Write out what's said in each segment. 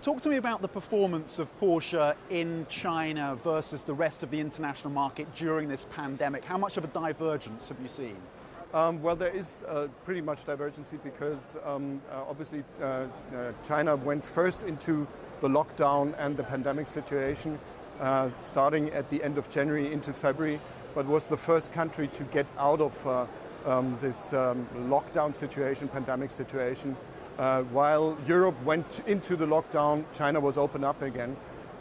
Talk to me about the performance of Porsche in China versus the rest of the international market during this pandemic. How much of a divergence have you seen? Well, there is pretty much divergency because obviously China went first into the lockdown and the pandemic situation starting at the end of January into February, but was the first country to get out of this lockdown situation, pandemic situation. While Europe went into the lockdown, China was open up again.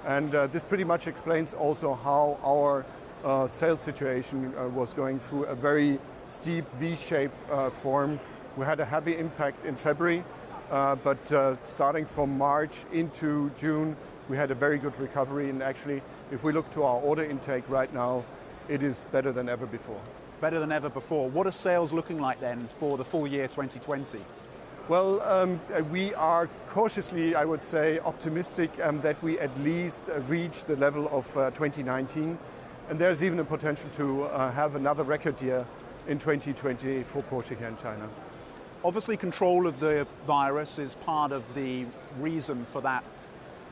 And this pretty much explains also how our sales situation was going through a very steep V-shaped form. We had a heavy impact in February, but starting from March into June, we had a very good recovery. And actually, if we look to our order intake right now, it is better than ever before. Better than ever before. What are sales looking like then for the full year 2020? Well, we are cautiously, I would say, optimistic that we at least reach the level of 2019. And there's even a potential to have another record year in 2020 for Porsche here in China. Obviously, control of the virus is part of the reason for that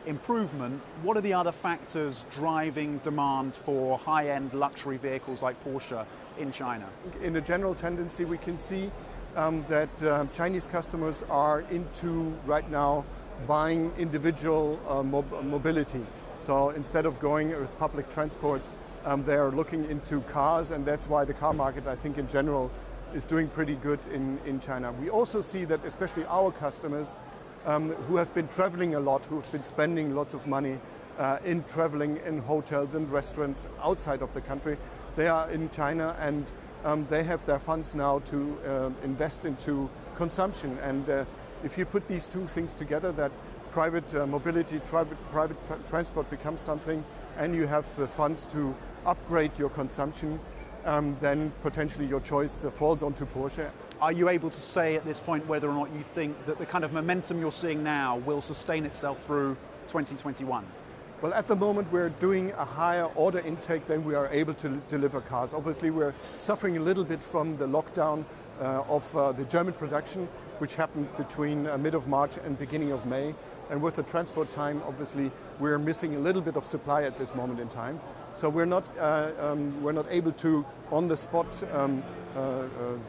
improvement. What are the other factors driving demand for high-end luxury vehicles like Porsche in China? In the general tendency, we can see that Chinese customers are into, right now, buying individual mobility. So instead of going with public transport, they are looking into cars, and that's why the car market, I think, in general, is doing pretty good in China. We also see that especially our customers who have been traveling a lot, who have been spending lots of money in traveling in hotels and restaurants outside of the country, they are in China and they have their funds now to invest into consumption. And if you put these two things together, that private mobility, private transport becomes something, and you have the funds to upgrade your consumption, then potentially your choice falls onto Porsche. Are you able to say at this point whether or not you think that the kind of momentum you're seeing now will sustain itself through 2021? Well, at the moment we're doing a higher order intake than we are able to deliver cars. Obviously we're suffering a little bit from the lockdown of the German production, which happened between mid of March and beginning of May. And with the transport time, obviously, we're missing a little bit of supply at this moment in time. So we're not able to, on the spot,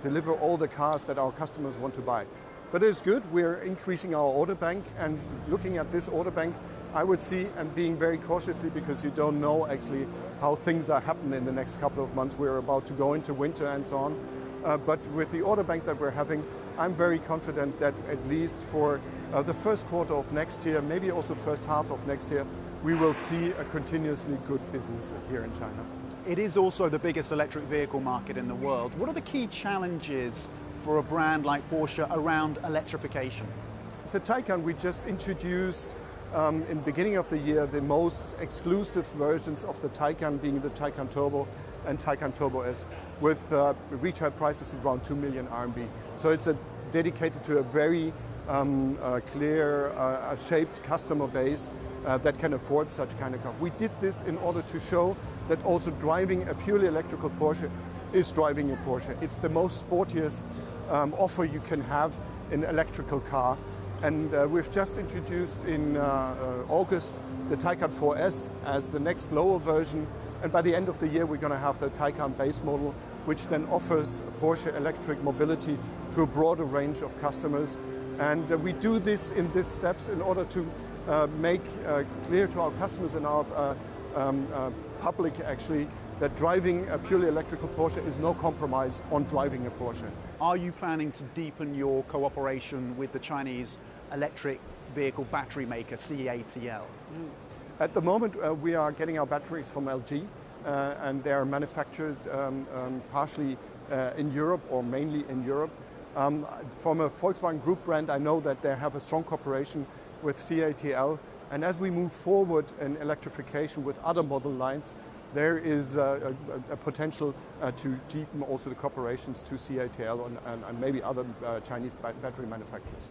deliver all the cars that our customers want to buy. But it's good. We're increasing our order bank, and looking at this order bank, I would see, and being very cautiously, because you don't know actually how things are happening in the next couple of months. We're about to go into winter and so on. But with the order bank that we're having, I'm very confident that at least for the first quarter of next year, maybe also first half of next year, we will see a continuously good business here in China. It is also the biggest electric vehicle market in the world. What are the key challenges for a brand like Porsche around electrification? The Taycan, we just introduced in the beginning of the year the most exclusive versions of the Taycan, being the Taycan Turbo and Taycan Turbo S, with retail prices around 2 million RMB. So it's dedicated to a very clear, shaped customer base that can afford such kind of car. We did this in order to show that also driving a purely electrical Porsche is driving a Porsche. It's the most sportiest offer you can have in an electrical car. And we've just introduced in August the Taycan 4S as the next lower version. And by the end of the year, we're going to have the Taycan base model, which then offers Porsche electric mobility to a broader range of customers. And we do this in these steps in order to make clear to our customers and our public, actually, that driving a purely electrical Porsche is no compromise on driving a Porsche. Are you planning to deepen your cooperation with the Chinese electric vehicle battery maker, CATL? At the moment, we are getting our batteries from LG, and they are manufactured partially in Europe, or mainly in Europe. From a Volkswagen Group brand, I know that they have a strong cooperation with CATL, and as we move forward in electrification with other model lines, there is a potential to deepen also the cooperations to CATL and maybe other Chinese battery manufacturers.